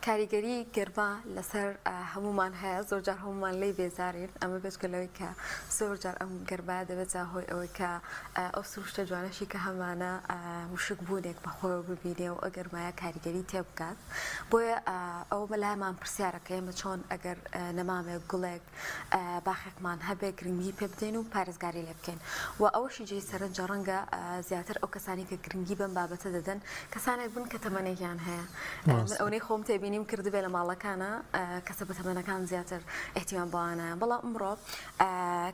کاریگەری گەرما لەسەر هەمومان هەیە زۆر جار هەمومان لی بێزارین ئەمە بێژگەلەوەی کە زۆر جار ئەم گەرما دەبێت هۆی ئەوەی کە ئەو سروشتە جوانەشی کە هەمانە وشک بوونێک بەخۆیەوە ببینێ و ئەو گەرمایە کاریگەری تێ بکات بۆیە ئەوە بەلایمان پرسیارەکە ئێمە چۆن ئەگەر نەمامێک گوڵێک باخێکمان هەبێ گرنگی پێ بدەین و پارێزگاری لێ بکەین و ئەوەشی جێی سەرنجە ڕەنگە زیاتر ئەو کەسانی کە گرنگی بەم بابەتە دەدەن کەسانێک بن کە تەمەنێکیان هەیە ئەوەی خۆم تێبینیم کردبێ لە ماڵەکانە کەسە بە تەمەنەکان زیاتر احتیمام بەوانە بەڵام ئەمڕۆ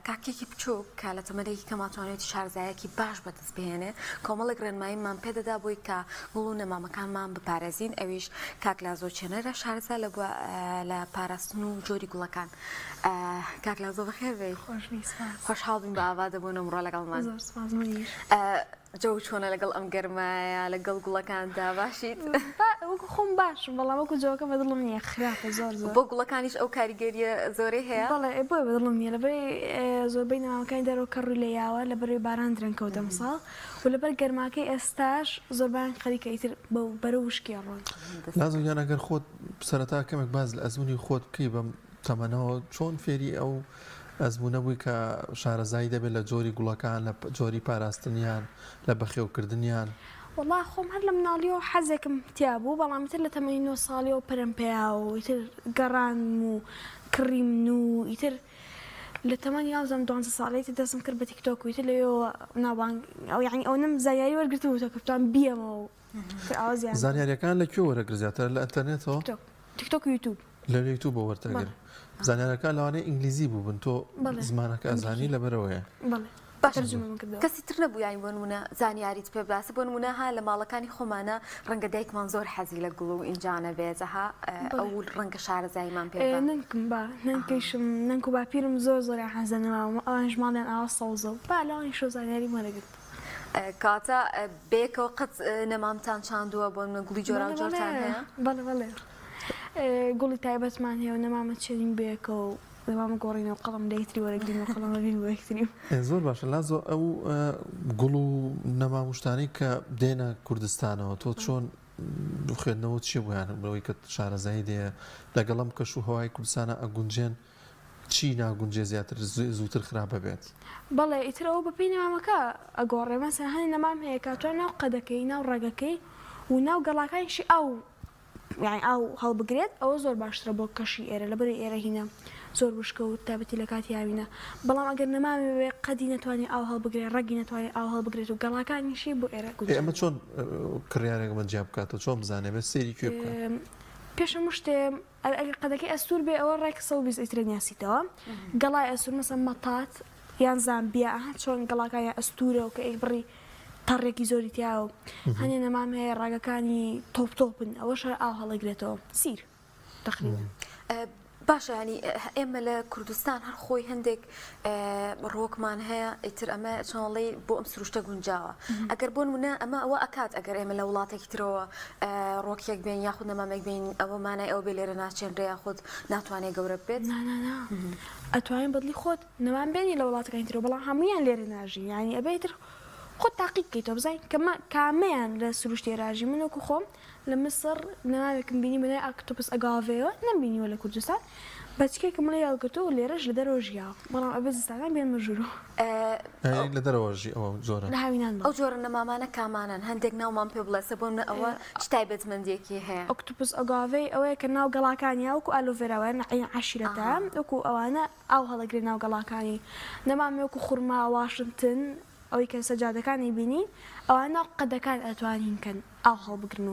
کاکێکی بچووک کە لە تەمەنێکی کەماتوانێتی شارزایەکی باش بەدەست بهێنێ کۆمەڵێک ڕێنماییمان پێدەدا بۆی کە گوڵ و نەمامەکانمان بپارێزین ئەویش کاک لازۆ چێنەرە شارزا لە پاراستن و جۆری گوڵەکان کاک لازۆ بەخێر بێ خۆشحاڵ بین بە ئاوا دەبوون ئەمڕۆ لەگەڵمان جەو چۆنە لەگەڵ ئەم گەرمایە لەگەڵ گوڵەکاندا باشیت وەکو خۆم باشم بەڵام وەکو جۆکە بەدڵم نییە خراپە زۆر زۆر بۆ گوڵەکانیش ئەو کاریگەریە زۆرەی هەیە بەڵێ بۆی بەدڵم نییە لەبەر زۆربەی نەمامەکانی دەرەوە کە ڕووی لە یاوە لەبەر باران درەنکەوتە ئەمساڵ و لەبەر گەرماکەی ئێستاش زۆربیان خەریکە ئیتر بەرە وشکی ڕۆن لازم ئەگەر خۆت سەرەتا کەمێک باز لە ئەزمموی خۆت بکەی بەم تەمەنەوە چۆن فێری ئەو ئەزمونە بووی کە شارەزایی دەبێت لە جۆری گوڵەکان لە جۆری پاراستنیان لە بەخێوکردنیان والله خۆم هەر لە مناڵیەوە حەزێکم تیا بوو بەڵام تر لە تەمەنی 9 ساڵیەوە پەرم پێیا و ئیتر گەڕان و کڕیم و ئیتر لە تەمەنی یازدەم 12 ساڵێتی دەستم کرد بە تیکتۆک و ئیتر لەوێەوە ناوبانگ ئەو یعنی ئەو نم زانیاری وەرگرتووە کە بتوان بیەمەوە و زانیاریەکان لەکوێ وەرەگرت زیاتر لە ئینتەرنێتەوە تیکتۆک و یوتیوب لە یوتیوب وەرتەگەر زانیارەکان لەوانەیە ئینگلیزی بوو بن تۆ زمانەکە ئەزانی لەبەرەوەیە کەسی تر نەبوو یانی بۆ نمونە زانیاریت پێ باسە بۆ نمونە ها لە ماڵەکانی خۆمانە ڕەنگە دایکمان زۆر حەزی لە گوڵ و ئینجانە بێزەها ئەو ڕەنگە شارەزاییمان پێ ننکم با ننکەیشم ننک و باپیرم زۆر زۆر حەزەنەوە ئەوانش ماڵیان ئاوا سەوزە و با لەوانی شۆ زانیاری وەرەگرت کاتە بێکەوە قەت نەمامتان چاندووە بۆ منە گوڵی جۆرا جۆرتان هەیە بەڵێ بەڵێ گوڵی تایبەتمان هەیە و نەمامە چێنین بێکەوە دەمام گۆڕینەوە قەڵم دەیتری وەرەگرین و قەڵم دەبین وەرەگرین زۆر باشە لازۆ ئەو گوڵ و نەمامشتانی کە دێنە کوردستانەوە تۆ چۆن خوێندنەوە چی بوویان بەوەی کە شارەزایی دێ لەگەڵم کەش و هەوای کوردستانە ئەگونجێن چی ناگونجێ زیاتر زووتر خراپە بێت بەڵێ ئیترەوە بەپێی نەمامەکە ئەگۆڕێ مەسەن هەنی نەمام هەیە کاتوان ناو قەدەکەی ناو ڕێگەکەی و ناو گەڵاکانیشی ئەو یعنی ئەو هەڵبگرێت ئەوە زۆر باشترە بۆ کەشی ئێرە لەبەر ئێرە هینە زۆر وشکە و تابەتی لە کاتی هاوینە بەڵام ئەگەر نەمامێ قەدی نەتوانێت ئاو هەڵبگرێت ڕەگی نەتوانێت ئاو هەڵبگرێت و گەڵاکانیشی بۆ ئێرە ئەمە چۆن کڕیارێکمە جیا بکاتەوە چۆن بزانێ بە سێری کوێ بکات پێشم شتێ ئەگەر قەدەکەی ئەستور بێ ئەوە ڕێک 120 ئیترە نیاسیتەوە گەڵای ئەستور مەسەن مەتات یان زامبیا چۆن گەڵاکانی ئەستورە و کە ئەی بڕی تەڕێکی زۆری تیاوە هەنێ نەمام هەیە ڕاگەکانی تۆپتۆپن ئەوەش ئاو هەڵەگرێتەوە سیر تقریبا باشە ینی ئێمە لە کوردستان هەر خۆی هەندێک ڕۆکمان هەیە ئیتر ئەمە چۆنڵی بۆ ئەم سروشتە گونجاوە ئەگەر بۆ نمونە ئەمە ئەوە ئەکات ئەگەر ئێمە لە وڵاتێکی ترەوە ڕۆکێک بین یاخود نەمامێک بین ئەوە مانای ئەو بێ لێرە ناچێنرێ یاخود ناتوانێت گەورە بێت ئەتوانین بەدلی خۆت نەمان بێنی لە وڵاتەکانی ترەوە بەڵام هەمویان لێرە ناژی ینی ئەبێتر خۆت تاقیق بکەیتەوە بزانین کامەیان لە سروشتی ڕاژی من وەکو خۆم لە مسر نەماوێکم بینی بنای ئاکتۆپس ئەگاڤەیە نەمبینیوە لە کوردستان بەچکێکم لە یاڵگرتەوە و لێرەش لە دەرەوە ژیاوە بەڵام ئەبێ زستانان بێن مەژوورەوە لە دەرەوەژی ئەوە جۆرە لە هاوینان ئەو جۆرە نەمامانە کامانن هەندێک ناومان پێ بڵێسە بۆ منە ئەوە چ تایبەتمەندێکی هەیە ئۆکتۆپس ئەگاڤەی ئەوەیە کە ناو گەڵاکانی وەکو ئالۆڤێراوایە عەشیرەتە وەکو ئەوانە ئاو هەڵەگرێ ناو گەڵاکانی نەمامێ وەکو خوڕما واشنگتن ئەوەی کە سەجادەکانی بینین ئەوانە قەدەکان ئەتوانین کەن ئاو هەڵبگرن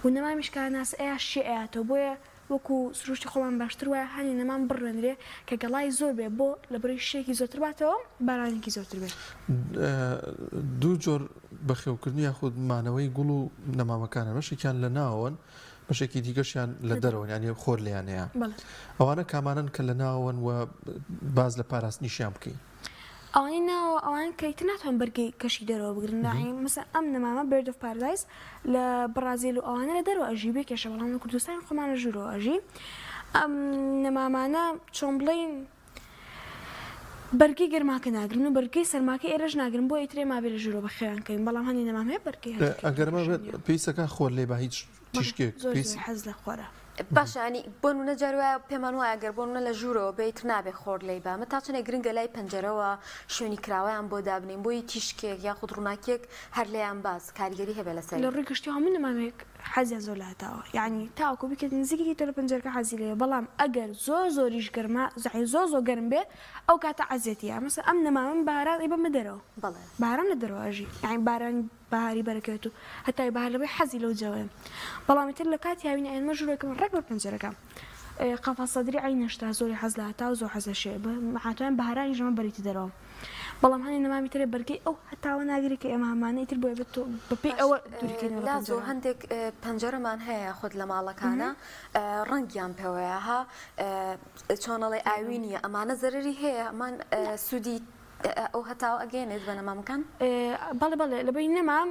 و نەمامیشکان ناس ئەیە شێعاتەوە بۆیە وەکو سروشتی خۆمان باشتر وایە هەنی نەمان بڕێنرێ کە گەڵای زۆر بێ بۆ لە بەری شتێکی زۆرتر باتەوە بارانێکی زۆرتر بێت دوو جۆر بەخێوکردنی یاخود مانەوەی گوڵ و نەمامەکانە بەشێکیان لە ناوەن بەشێکی دیگەشیان لە دەرەوە ینی خۆر لێیانەیە ئەوانە کامانن کە لە ناوەن و باز لە پاراستنیشیان بکەین ئەوانی ناوە ئەوان کەیتر ناتوان بەرگی کەشی دەرەوە بگرن مەسەن ئەم نەمامە بێرد ئۆف پارادایس لە بەرازیل و ئەوانە لە دەرەوە ئەژی بێ کێشە بەڵام لە کوردستان خۆمانە ژوورەوە ئەژی ئەم نەمامانە چۆن بڵێن بەرگی گەرماکە ناگرن و بەرگی سەرماکە ئێرەش ناگرن بۆ ئیترێ مابێ لە ژوورەوە بەخێرانکەین بەڵام هەنی نەمام هەیە بەرگی ئەگەرمە پێویستەکە خۆر لێ بە هیچ تیشکێک حەز لە خۆرە باشانی بۆن و نەجارواە پێمان وایە گەر بۆن لە ژوورەوە بێت نابێ خۆر لی بامە تا چنێک گرنگە لای پەنجەرەوە شوێنی کراوەیان بۆ دابنین بۆی تیشکێک یاخود ڕووناکێک هەر لێیان باز کاریگەری هەبێ لەسەر لە ڕووی گشتی هەموو نەمامێک حەزیان زۆر لە هەتاوە یعنی تاوەکو بکرێت نزیکی تۆ لە پەنجەرەکە حەزی لێ بەڵام ئەگەر زۆریش گەرمە زۆر گەرم بێ ئەو کاتە عەزیەتیە مەسەڵەن ئەم نەمامەم باران ئەی بەمە دەرەوە باران لە دەرەوە ئەژی یعنی بارانی بەهاری بەرەکەوێت و هەتای بەهار لەبێ حەزی لەو جەوەیە بەڵامی تر لە کاتی هاوینە ئێمە ژوورێکم ڕێک بە پەنجەرەکە قەفە سەدری عینەشتا زۆری حەز لە هەتا و زۆر حەزەشێ مەحاتوان بەهارانی ژەمە بەریتە دەرەوە بەڵام هەنی نەمامی ترێ بەرگەی ئەو هەتاوە ناگری کە ئێمە هەمانەی تر بۆیە بێت بەپێی ئەوە دووریکەینەوە لا زۆر هەندێک پەنجەرەمان هەیە خۆت لە ماڵەکانە ڕەنگیان پێوەیە ها چۆنەڵێ ئاوینیە ئەمانە زەرری هەیە ئەمان سوودی ئەو هەتاوە ئەگەێنێت بە نەمامەکان بەڵێ لەبەری نەمام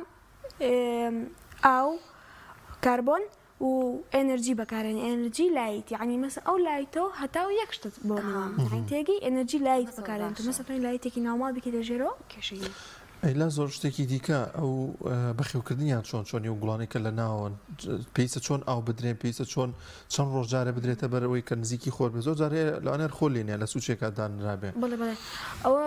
ئاو کاربۆن و ئەنەرجی بەکارێن ئەنەرجی لایت یعنی مەسەڵەن ئەو لایتەوە هەتاو یەک شتت بۆ نەمام تێگەی ئەنەرجی لایت بەکارێن تو مەسەڵەن لایتێکی ناوماڵ بکەیتە ژێرەوە کێشەیە ئەیلا زۆر شتێکی دیکە ئەو بەخێوکردنیان چۆنی و گوڵانێکە لە ناوەن پێویستە چۆن ئاو بدرێن پێویستە چۆن چەند ڕۆژجارە بدرێتە بەرەوەی کە نزیکی خۆر بێ زۆر جارێ لەوانەیە خۆ لێنێ لە سوچێکە دانرابێ بڵێ ئەوە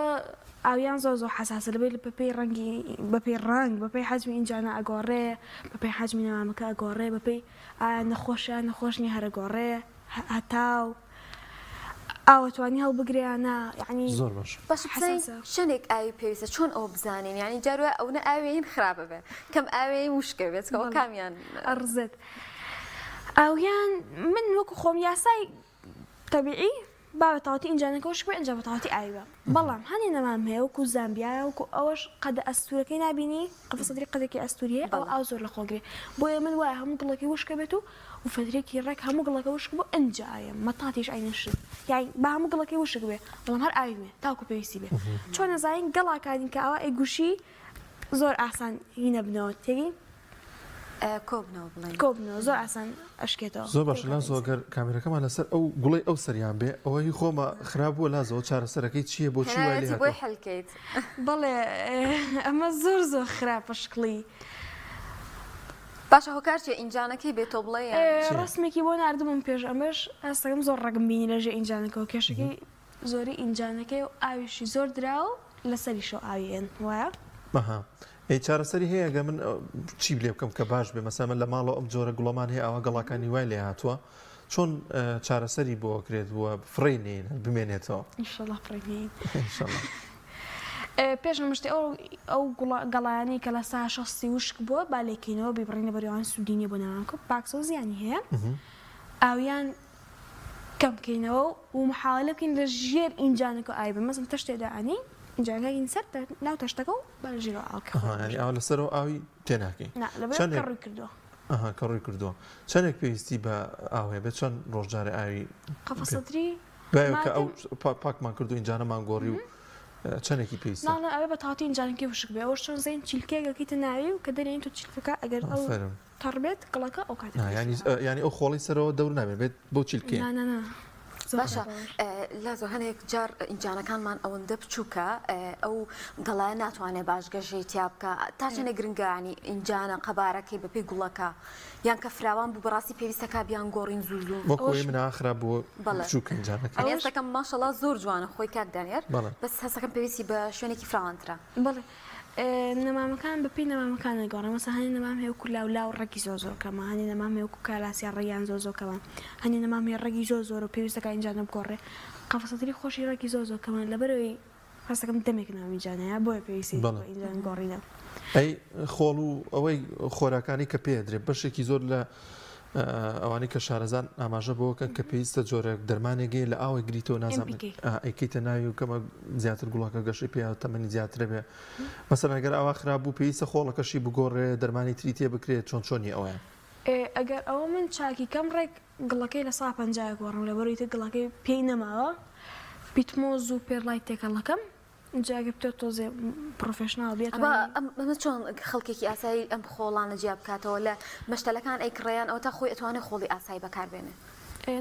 ئاویان زۆر حەساسە لەبێت لە بەپێی ڕەنگی بەپێی ڕنگ بەپێی حەجمی ئینجانە ئەگۆڕێ بەپێی حەجمی نەمامەکە ئەگۆڕێ بەپێی نەخۆشنی هەرەگۆڕێ هەتاو ئاوەتوانی هەڵبگریانە یعنی زۆر باش شوێنێک ئاوی پێویستە چۆن ئەو بزانین ینی جاروە ئەو نە ئاوێن خراپە بێ کەم ئاوێ وشکە بێتەوە کامیان ئەڕزێت ئاویان من وەکو خۆم یاسای تەبیعی بابەتاوەتی ئینجانەکەەوەش بێ ئەنج بەتاوەتی ئایوە بەڵام هەنی نەمام هەیە وەکو زامبیایە وەکو ئەوەش قەدە ئەستورەکەی نبینی قەفە سەدری قەدێکی ئەستوریە ئەو ئاو زۆر لە خۆگرێ بۆیە من وایە هەموو گڵەکەی وشکە بێت و فەدرێکی ڕێک هەموو گڵەکە وشک بۆ ئەنجایە مەتاتیش ئاینەشت یای با هەموو گڵەکەی وشک بێ بەڵام هەر ئاوێ تاوکو پێویستی بێ چۆن نەزانین گەڵاکانی کە ئەوە ئەیگوشی زۆر ئاسان هینە بنەوە تێگەی کۆبنەوە زۆر ئاسان ئەشکێتەوە زۆر باش لا زۆگەر کامێرەکەمان لەسەر ئەو گوڵی ئەو سەریان بێ ئەوەی خۆمە خراپ بووە لازەوە چارەسەرەکەی چییە بۆ چی بۆی هەلکەیت بەڵێ ئەمە زۆر خراپە شکڵی باشە هۆکارچێ ئینجانەکەی بێتۆ بڵێ ڕستمێکی بۆ نردبووم پێش ئەمەش ئەستەکەم زۆر ڕەگم بینی لەژێ ئینجانەکەەوە کێشەکەی زۆری ئینجانەکەی و ئاویشی زۆر دراو لەسەریشەوە ئاویێن وایە؟ ئەی چارەسەری هەیە گە من چی لێ بکەم کە باش بێ مەسەلەن لە ماڵەوە ئەم جۆرە گوڵەمان هەیە ئەوە گەڵاکانی وای لێ هاتووە چۆن چارەسەری بۆ کرێت بووە فڕێنین بمێنێتەوە ئینشەڵڵا فڕێنین پێش نەمشتی ئەو گەڵایانی کە لە سا شەستی وشک بووە با لێکینەوە بیبڕینە بەریێوان سوودینی بۆ ناوانکە پاکسە و زیانی هەیە ئاویان کەم بکەینەوە و محاولە بکەین لە ژێر ئینجانەکە ئایبە مەسەڵەن تەشتێدا ئانی ئینجانەکەی سەر ناو تەشتەکە و بەژێرەوە ئاڵکە ئەو لەسەرەوە ئاوی تێناکەین کڕی کردووە کە ڕووی کردووە چەندێک پێویستی بە ئاوێ بێت چەند ڕۆژجارە ئاوی قەفە سەدری کە ئەو پاکمان کردو ئینجانەمان گۆڕی و چەندێکی پێویستە ناڵە ئەوێ بە تاوەتی ئینجانەکەی وشک بێ ئەوە چۆن زین چیلکێکەکەیتە ناوی و کە دەرێن تۆ چیلکەکە ئەگەر ئەو تەڕبێت گڵەکە ئەو کاتە ینی ئەو خۆڵی سەرەوە دەور نابێت بێت بۆ چیلکێ باشە لازۆ هەنێک جار ئینجانەکانمان ئەوەندە بچووکە ئەو گەڵایە ناتوانێت باشگەژەی تیا بکە تا چەنێ گرنگانی ئینجانە قەبارەکەی بەپێی گوڵەکە یان کە فراوان بوو بەڕاستی پێویستەکە بیان گۆڕین زوو وەکوی من ئاخرا بۆ بچووکە ئینجانەکە ئێستەکەم ماشەڵڵا زۆر جوانە خۆی کاک دانێر بەس هەستەکەم پێویستی بە شوێنێکی فراوانترە بڵێ نەمامەکان بەپێی نەمامەکان نەگەڕێ مەسە هەنی نەمام هەیە وەکو لاو ڕێکی زۆر کەمە هەنی نەمام هەیە وەکو کالاسیا ڕێیان زۆر کەمە هەنی نەمام هەیە ڕێگی زۆر و پێویستەکە ئینجانە بگۆڕێ قەفە سەدری خۆشی ڕێکی زۆر کەمە لەبەرەوەی هەستەکەم دەمێک ناوینجانەیە بۆیە پێویستی ئینجان گۆڕینە ئەی خۆڵ و ئەوەی خۆراکانی کە پێدرێت بەشێکی زۆر لە ئەوانی کە شارەزان ئاماژە بۆکەن کە پێویستە جۆرێک دەرمانێکی لە ئاوی گریتەوە نازانێت ئەیکەیتە ناوی و کەمە زیاتر گوڵاکە گەشەی پێ تەمەنی زیاترە بێ مەسەڵەن ئەگەر ئاوا خراپ بوو پێویستە خۆڵەکەشی بگۆڕێ دەرمانی تری تێ بکرێت چۆنی ئەوەیە ئەگەر ئەوە من چاکی کەم ڕێک گڵەکەی لە سا پەنجای گۆڕم لەبەرەوەی تر گڵەکەی پێی نەماوە پیتمۆز و پێرلای تێکەڵەکەم جاگە بتۆ تۆزێ پرۆفێشنال بێت ئەمە چۆن خەڵکێکی ئاسایی ئەم خۆڵانە جیا بکاتەوە لە مەشتەلەکان ئەیکڕیان ئەو تا خۆی ئەتوانێت خۆڵی ئاسایی بەکاربێنێ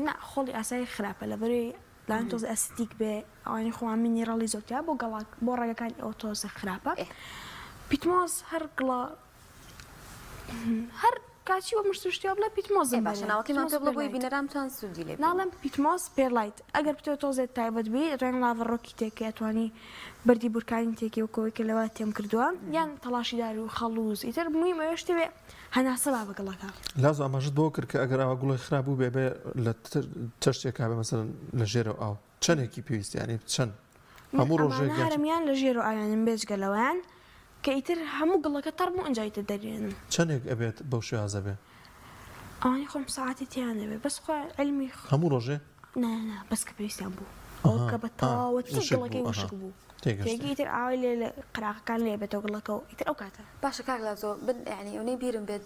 نا خۆڵی ئاسایی خراپە لەبەرەوەی لاان تۆز ئەستیک بێ ئەوانی خۆوان مینیڕەڵی زۆرتیا بۆ گەڵاک بۆ ڕێگەکانی ئەو تۆزە خراپە پیتمۆز هەر گڵە هەر کاچی و مشتشتیا بڵێ پیتمۆزم باشە ناوەکەیمان پێ بڵە بۆی بینەرامتان سوودی لێ ناڵم پیتمۆز پێرلایت ئەگەر پێ تۆزێت تایبەت بی ڕێن لاڤڕۆکی تێکی ئەتوانی بەردی بورکانی تێکی وکەوەی کە لەوە تێم کردووە یان تەڵاشیدار و خەڵوز ئیتر مووی مەوێ شتێ هەناسە با بەگەڵەکە لازم ئاماژت بۆ کرد کە ئەگەر ئەوە گوڵی خراپ بوو بێ لە تەشتێکا بێ مەسەرەن لە ژێرە ئاو چەندێکی پێویستی ینی چەند هەموو ڕۆژێک هەرمیان لە ژێر و ئاوانم بێجگەلەوەیان کە ئیتر هەموو گڵەکە تەڕم و ئەنجایتە دەرێنم چەندێک ئەبێت بەو شێوازە بێ ئەوانی خۆم ساعتی تیانەبێ بەس خۆ علمی هەموو ڕۆژێ نه بەس کە پێویستیان بوو ئەو کە بە تەواوەتی گڵەکەی وشک بوو تێگی ئیتر ئاوای لێ قراقەکان لێ بێتەوە گڵەکە و ئیتر ئەو کاتە باشە کاک لازۆ بن یعنی ئەوەی بیرم بێت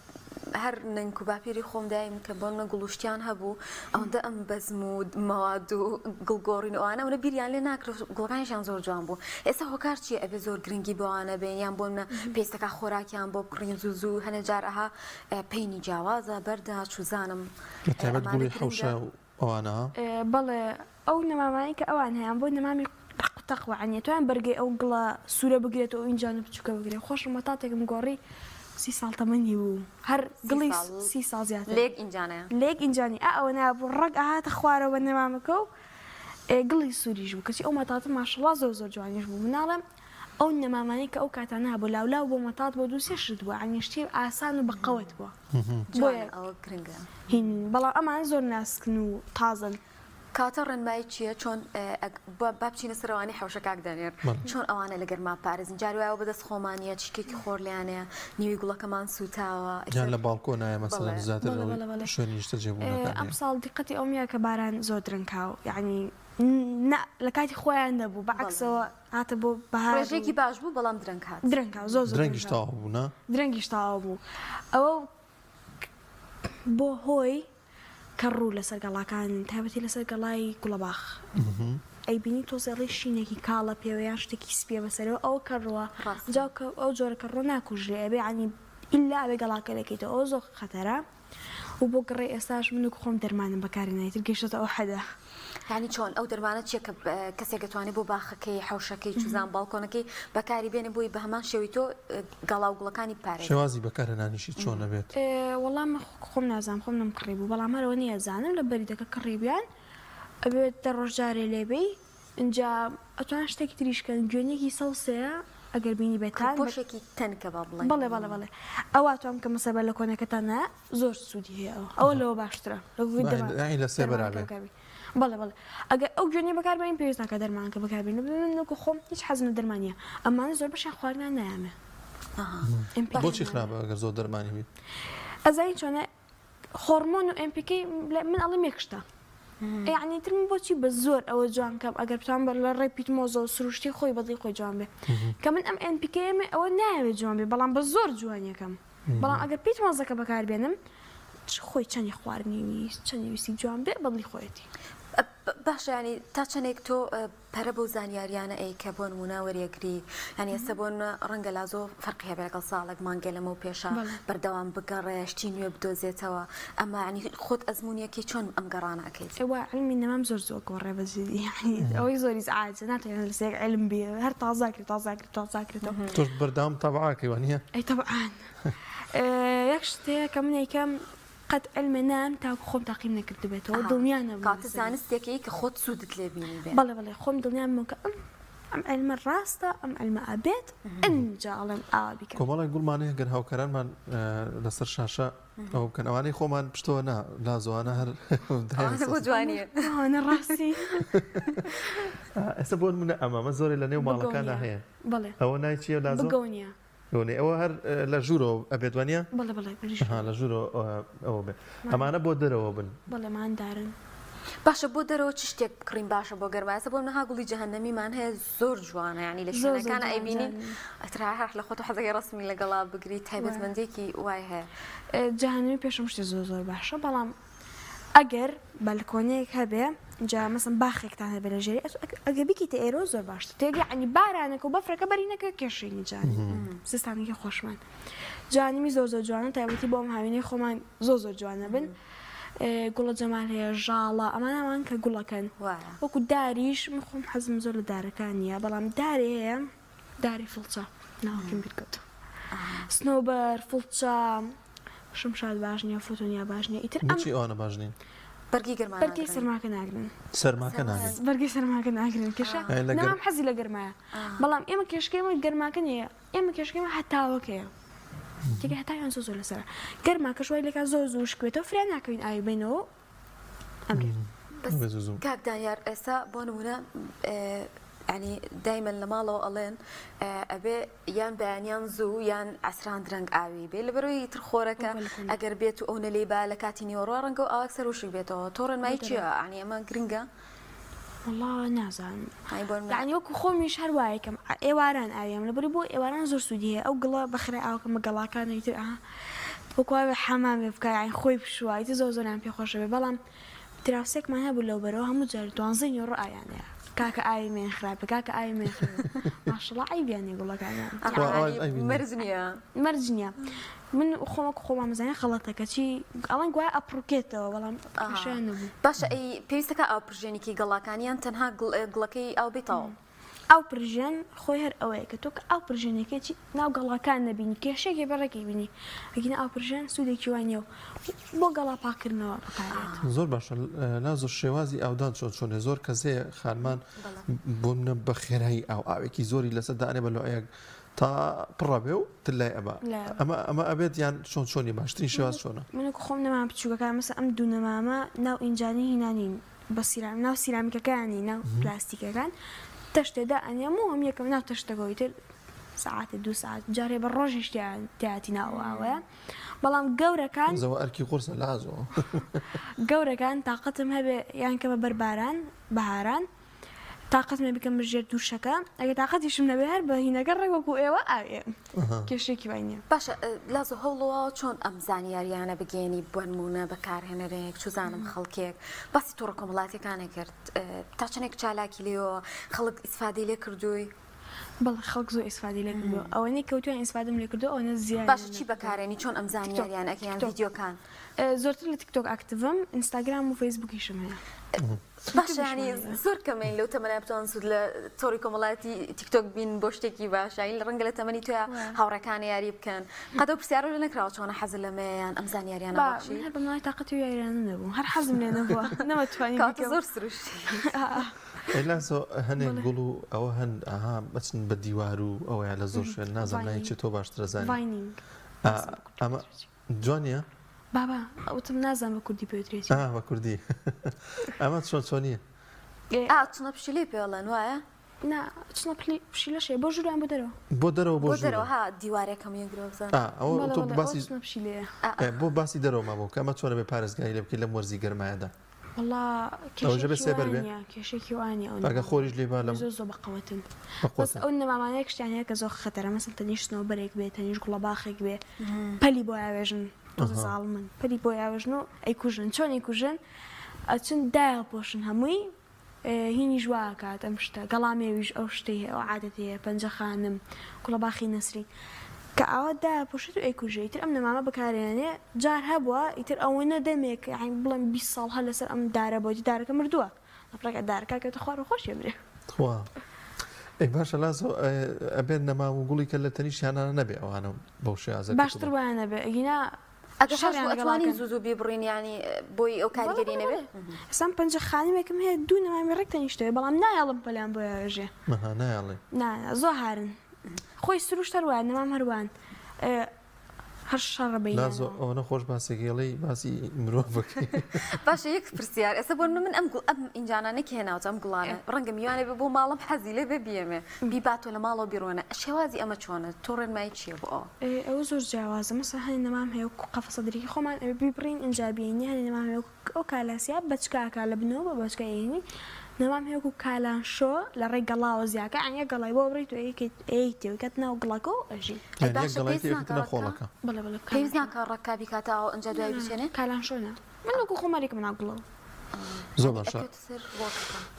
هەر ننگ و باپیری خۆم دایم کە بۆ منە گوڵوشتیان هەبوو ئەوەندە ئەم بەزم و مەواد و گڵگۆڕین ئەوانە ئەوە بیریان لێ ناکرێت گوڵەکانیشیان زۆر جوان بوو ئێستا هۆکار چیە ئەبێ زۆر گرنگی بۆوانە بێن یان بۆ منە پێستەکە خۆراکیان بۆ بکڕین زوو هەنە جار ئەها پەینی جیاوازە بەردا چوزانم تایبەت گوڵی حەوشە ئەوانە بەڵێ ئەو نەمامانی کە ئەوان هەیەیان بۆ نەمامی قوتەقوانیە تویان بەرگی ئەو گڵە سوورە بگرێتەوە ئینجانە بچووکە بگرێت خۆشم مەتاتێکم گۆڕی 30 ساڵ تەمەنی بوو هەر گڵی 30 ساڵ زیاتر لێک ئینجانەیە لێک ئینجانی ئەوە نابوو ڕەگ ئاهاتە خوارەوە نەمامەکە و گڵی سووریش بوو کەچی ئەو مەتاتە ماشەڵا زۆر جوانیش بوو مناڵم ئەو نەمامانی کە ئەو کاتانە بوو لاولاو بۆ مەتات بۆ دووسێ شت بووە ئەنیشتی ئاسان و بەقەوت بووە ئەوە گرنگە هین بەڵام ئەمان زۆر ناسکن و تازن کاتە ڕێنمایی چییە چۆن بابچینە سەرەوانی حەوشە کاک دەنێر چۆن ئەوانە لەگەر ما پارێزن جاروایەوە بەدەست خۆمانیە چکێکی خۆر لیانەیە نیوی گوڵەکەمان سوتاوە یان لە باڵکۆ نایە مەسەڵەن زیاتر شوێنی شتە جێبوونەکان ئەم ساڵ دیقەتی ئەومیە کە باران زۆر درنگاو یعنی لە کاتی خۆیان دەبوو بەعکسەوە هاتە بۆ بەهارێکی باش بوو بەڵام درنگ هات درنگا زۆر درەنگیش تاوا بوو نا درەنگیش تاوا بوو ئەوە بۆ هۆی کەڕوو لەسەر گەڵاکان تایبەتی لەسەر گەڵای گوڵەباخ ئەی بینی تۆزێڵی شینێکی کاڵە پێوەیان شتێکی سپێ بەسەرەوە ئەو کەڕوە جاکە ئەو جۆرە کەڕۆ ناکوژێ ئەبێ عنی ئیلا ئەبێ گەڵاکە لەکەیتەوە ئەو زۆر خەتەرە و بۆ گڕێ ئێستاش من و خۆم دەرمانم بەکارێنایتر گەشتە ئەو حەدە یعنی چۆن ئەو دەرمانە چیە کە کەسێک دەتوانێت بۆ باخەکەی حەوشەکەی چوزان باڵکۆنەکەی بەکاری بێنێ بۆی بە هەمان شێوی تۆ گەڵاو گوڵەکانی پارێ شێوازی بەکارهێنانیشی چۆن نەبێت وەڵام خۆم نازانم خۆم نەمکڕی بوو بەڵام هەرەوە نیە زانم لە بەریدەکە کڕیبیان ئەبێت دەڕۆژجارێ لێبەی اینجا ئەتوان شتێکی تریشکەن گوێنێکی سەوسەیە ئەگەر بینی بێتان بۆشێکی تەنکە با بڵێ بەڵێ ئەوە توام کە مەسەبە لە کۆنەکەتانە زۆر سوودی هەیە ئەوە لەوە باشترە لە سێبەرابێ بەڵێ ئەگەر ئەو گوێنی بەکاربێن پێویست ناکە دەرمانکە بەکاربێن منکە خۆم هیچ حەزم دەرمانیە ئەمانە زۆر بەشیان خواردنیان نایامێ بۆچی خراپە ئەگەر زۆر دەرمانی بیت ئەزای چۆنە هۆرمۆن و ئەمپیکەی من ئەڵێ مێکشتە یعنی تر بۆچی بە زۆر ئەوە جوان کەم ئەگەر بتوان بەر لە ڕێ پیتمۆزە و سروشتی خۆی بەدڵی خۆی جوان بێ کە من ئەم ئەمپیکەیەمە ئەوە ناوێت جوان بێ بەڵام بە زۆر جوانیەکەم بەڵام ئەگەر پیتمۆزەکە بەکاربێنم خۆی چەندی خواردنی ویست چەندی ویستی جوان بێ بەدڵی خۆیەتی باشە ینی تا چەندێک تۆ پەرە بۆ زانیاریانە ئەی کە بۆ نمونە وەریەگری ینی ئێستا بۆ ڕەنگە لازۆ فەرقی هەبێ لەگەڵ ساڵێک مانگە لەمە و پێشە بەردەوام بگەڕێ شتی نوێ بدۆزێتەوە ئەمە ینی خۆت ئەزمونیەکی چۆن ئەم گەڕانە ئەەکەیت ئەوە علمی نەمام زۆر گۆڕێ بەزیدی ئەوەی زۆری عاجز ناتوانێت لەسێک علم بێ هەر تازاکرێتەوە تۆش بەردەوام تەبعاکەی وانە ئەی تەبعان یەک شتەیە کە من یەکەم قەت علمە نام تاکو خۆم تاقیم نەکردبێتەوە دڵنیانە کاتە زانستێکی کە خۆت سوودت لێ بینی بێ بەڵێ خۆم دڵنیان کە ئەم علمە ڕاستە ئەم علمە ئابێت ئەنجا ئەڵێم ئاوا بیکە کۆمەڵی گوڵمانەیە گەر هاوکارانمان لەسەر شاشە ئەو بکەن ئەوانەی خۆمان پشتەوە نا لازۆوانە هەر بۆ جوانیە ڕاستی ئێستا بۆ منە ئەمامە زۆری لە نێو ماڵەکانە هەیە بەڵێ ئەوە نایچیە لازۆ بگەونیە ئەوە هەر لە ژوورەوە ئەبێت وانە بەڵێ لە ژوورەوە ئەوە بێ ئەمانە بۆ دەرەوە بن بەڵێماندارن باشە بۆ دەرەوە چ شتێک بکڕین باشە بۆ گەرمایسە بۆ نەها گوڵی جەهەنەمیمان هەیە زۆر جوانە ینی لە شوێنەکانە ئەیبینین ئەتراهر لە خۆت حەزەکەی ڕسمی لەگەڵا بگری تایبەتمەندێکی وای هەیە جەهەنەمی پێشم شتی زۆر باشە بەڵام ئەگەر بەلکۆنەیەک هەبێ جا مەسن باخێکتان هەبێ لە ژێری ئەگە بیکیتە ئێرۆ زۆر باشتر تێگە عنی بارانەکە و بەفرەکە بەرینەکە کێشینی جانی سستانێکی خۆشمان جانیمی زۆر جوانە تایبەتی بۆ ئەم هاوینەی خۆمان زۆر جوانە بن گوڵە جەمال هەیە ژاڵە ئەمان کە گوڵەکەن وەکو داریش من خۆم حەزم زۆر لە دارەکانیە بەڵام دارێ هەیە داری فڵچە ناوەکەم بیرکەوت سنۆبەر فڵچە شمشاد باش نییە فۆتۆنیا باش نییە ئیتر بچی ئەوانە باش نین بەرگی گەرمان بەرگی سەرماکە ناگرن سەرماکە نانێت بەرگی سەرماکە ناگرن کێشە نام حەزی لە گەرمایە بەڵام ئێمە کێشکەمە گەرماکە نییە ئێمە کێشکەمە هەتاوەکەیە تێگە هەتایان زۆر لەسەر گەرماکە شوای لەکە زۆر زۆر شکوێتەوە فرێن ناکەوین ئاوی بینەوە کاک دانیار ئێستا بۆ نمونە ینی دایمەن لە ماڵەوە ئەڵێن ئەبێ یان بەیانیان زوو یان ئەسران درەنگ ئاوی بێ لە بەرەوەی تر خۆرەکە ئەگەر بێت و ئەو نەلێ با لە کاتی نیوەڕۆ ڕەنگە و ئاوەک سەرۆشک بێتەوە تۆڕن مای چیە ئەنی ئەمە گرنگە والله نازانم یعنی وەکو خۆمیش هەر وایەکەم ئێواران ئاویم لەبەری بۆ ئێواران زۆر سوودیە ئەو گڵە بەخرای ئاوکەمە گەڵاکانەوەی تر وەکوواوێ حەمامێ بکە یان خۆی پشوایتی زۆر زۆران پێخۆشە بێ بەڵام دراوسێکمان هەبوو لەو بەرەوە هەموو جار 12 نیوەڕۆ ئایانەیە کاکە ئاوی مێن خراپە کاکە ئاوی مێن ماشەڵڵا ئایبیانێ گوڵەکانیان مەرج نییە مەرج نییە من خۆمەکو خۆمان مزانێ خەڵەتەکە چی ئەڵەن گوای ئەپڕوکێتەوە بەڵام شیان نەبوو باشە ئەی پێویستەکە ئاو پرژێنێکی گەڵاکانیان تەنها گڵەکەی ئاو بێتەوە ئەو پرژێن خۆی هەر ئەوەیە کە تۆ ئەو پرژێنێکێکی ناو گەڵاکان نەبینی کێشێکی بەڕێکی بینی ئەگەنە ئەو پرژێن سوودێکی وانە و بۆ گەڵا پاکردنەوە بکارێت زۆر باشە لا زۆر شێوازی ئاودان چۆنێ زۆر کەسەیە خانمان بۆ منە بە خێرایی ئاو ئاوێکی زۆری لەسەر دانێ بە لەوەیەک تا پڕەبێ و تلای ئەبا ئەمە ئەبێت یان چۆنی باشترین شێواز چۆنە منکو خۆم نەما بچووکەکان مەسە ئەم دوو نەمامە ناو ئینجانی هینانین بە سیرام ناو سیرامیکەکانی ناو پلاستیکەکان تەشتێدا ئەنیەمە هەم یەکەم ناو تەشتەکەوی تر ساعتە 2 ساعت جارێ بە ڕۆژیش تیاتی ناوەوەیە بەڵام گەورەکان زەوە ئەرکی قورسە لازەوە گەورەکان تااقەتم هەبێ یان کە بە بەرباران بەهاران تااقەتمە بکەم بژێر دووشەکە ئەگە تااقەتیشم نەبێ هەر بە هینەکە ڕێوەکو ئێوە ئاوێ کێشێکی وانە باشە لازۆ هەوڵەوە چۆن ئەم زانیاریانە بگەێنی بنمونە بەکارهێنەرێک چزانم خەڵکێک باسی تووڕە کۆمەڵاتەکانە کرد تا چنێک چالاکی لێەوە خەڵک ئیسفادەی لێ کردووی بەڵ خەڵک زۆر ئیسفادەی لێ کردو ئەوەنەی کەوتویان ئیسفادەم لێ کردو ئەوە زیاد باش چی بەکارێنی چۆن ئەم زانیاریانەکەیان ڤیدیۆکان زۆرتر لە تیکتۆک ئاکتیڤم ئینستاگرام و فەیسبووکیشم هەیە باشە ینی زۆر کەمەین لەو تەمەنای بتوان سوود لە تۆڕی کۆمەڵاتی تیکتۆک بین بۆ شتێکی باشین لە ڕەنگە لە تەمەنی توە هاوڕەکان یاری بکەن قەدە پرسیارە لە نەکراوە چۆنە حەزە لەمەیان ئەم زانیاریانە باشی هەر بەمای تااقەتی و یاریانە نەبوو هەر حەزم لێ نەبووە نەمەتوانی زۆر سروشتی ئەلاسۆ هەنێک گوڵ و ئەوە هەن ئاها بچن بە دیوار و ئەوەیە لە زۆر شوێن نازانایی چێت تۆ باشترە زانانی ئەمە جوانیە بابا ئەوتم نازان بە کوردی پێوترێتی بە کوردی ئەمە چۆنیە چنە پشیلێ پێڵەن وایە چنە پشیلەشێ بۆ ژووران بۆ دەرەوە بۆ دەرەوە ها دیوارێکەکەم یەگرۆزان بۆ باسی دەرەوە مابوو کە ئەمە چۆنە بێ پارێزگای لە بکەی لە وەرزی گەرمایەدا کێشێکی وانە ئەگە خۆریش لێبا لە زۆ بەقەوەتن ئەو نەمامانەیە شتیانەیە کە زۆر خەتەرە مەسن تەنیشتنەوە بەرێک بێت تەنیش گوڵە باخێک بێ پەلی بۆ یاوێژن زاڵ من پەلی بۆ یاوێژن و ئەیکوژن چۆنی کوژن ئەچن دایە پۆشن هەمووی هینی ژواکات ئەم شتە گەڵامێویش ئەو شتەی ئەو عادەتەیە پەنجە خانم گوڵە باخی نەسری کە ئەوە دایە پۆشت و ئەیکوژە ئیتر ئەم نەمامە بەکارێنێ جار هەبووە ئیتر ئەوەنە دەمێک بڵێن 20 ساڵ هە لەسەر ئەم دارە بۆتی دارەکە مردووە لەپڕەکە دارەکە کەوتە خوار و خۆشیە برێ ئەی باشە لازۆ ئەبێت نەمام و گوڵی کە لە تەنیشیانانە نەبێ ئەوانە بەو شێازە باشتر وایە نەبێ ئەگینا ئەگەشوانی زوو بیبڕین ینی بۆی ئەو کاریگەری نەبێت ئەسان پەنجە خانمێکم هەیە دوو نەمامی ڕێک تەنیشتەوە بەڵام نایڵم پەلیان بۆ یاژێ نایڵێ زۆر هارن خۆی سروش هەروان نەمام هەروان هەر شەڕە بین لازۆ ئەوە خۆش باسێکێڵی باسی مرۆڤەکەی باشە یەک پرسیار ئێستا بۆ من ئەم ئینجانانێک هێناوە ئەم گوڵانە ڕەنگە میوانێ بێ بۆ ماڵم حەزی لێ بێ بیێمێ بیباتۆ لە ماڵەوە بیرۆنە شێوازی ئەمە چۆنە تۆ ڕێنمایی چییە بۆ ئەوە زۆر جیاوازە مەسە هەنی نەمام هەیە قەفەسە دەرێکی خۆمان بیبڕین ئینجابیێنی هەنی نەمام هەیە ئەو کالاسیا بەچکاکە لە بنەوە بە بەچکایێنی نەمام هەیەکو کالان شۆ لە ڕێی گەڵاوە زیاکە ئەنیە گەڵای بۆ بڕیت و ئەیتێوکەت ناو گڵەکە و ئەژی خۆڵەکە پێویست ناکە ڕەکابی کاتەوە ئەنج دوای بچێنێ کالان شۆنە من وەکو خۆمارێکم ناو گڵەوە زۆر باشە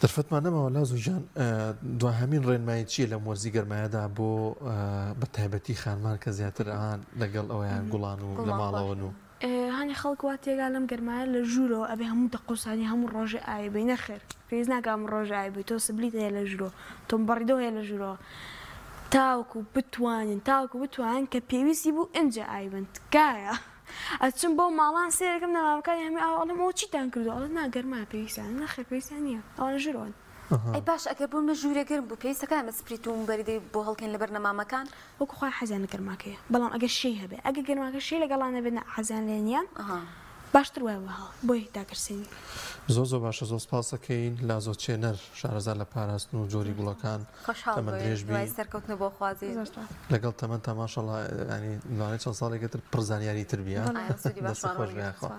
دەرفەتمان نەماوە لازوو ژیان دواهەمین ڕێنمایی چییە لە وەرزی گەرمایەدا بۆ بە تایبەتی خانمان کە زیاتر ئاان لەگەڵ ئەویان گوڵان و لە ماڵەوەن و هەنی خەڵک وا تێگا لەم گەرمایە لە ژوورەوە ئەبێ هەموو دەقوسانی هەموو ڕۆژێ ئایبی نەخێر پێویست ناکەم ڕۆژ ئایبی تۆ سبلیت هەیە لە ژوورۆ تۆم بەڕیدۆ هەیە لە ژوورەوە تاوکو بتوانن کە پێویستی بوو ئەنجە ئایبن تکایە ئەچم بۆ ماڵان سێرەکەم نەمامەکانی هەمی ئەڵێمەوە چیتان کردو ئەڵێ ناگەرما پێویستیان نەخێ پێویستیان نییە ئەوانە ژرۆن. ئەی باش ئەگەر بووم لە ژوورێگەرم بوو پێویستەکان مە سپریت و بەریدەی بۆ هەڵکەین لەبەر نەمامەکان وەکو خۆی حەزیان لە گەرماکەیە بەڵام ئەگەر شەی هەبێ ئەگە گەرماکە شەی لەگەڵان نەبێت حەزیان لێ نییان باشتر وایە بەهاڵ بۆی داگرسێنی زۆر باشە زۆر سپاس دەکەین لا زۆر چێنەر شارەزار لە پاراستن و جۆری گوڵەکان تەمەن درێژ بی سەرکەوتنە بۆ خوازی لەگەڵ تەمەن تەماشەڵا ینی لەوانەیە چەند ساڵێکتر پڕزانیاری تر بیە. سوودی باش خۆش بێخوا.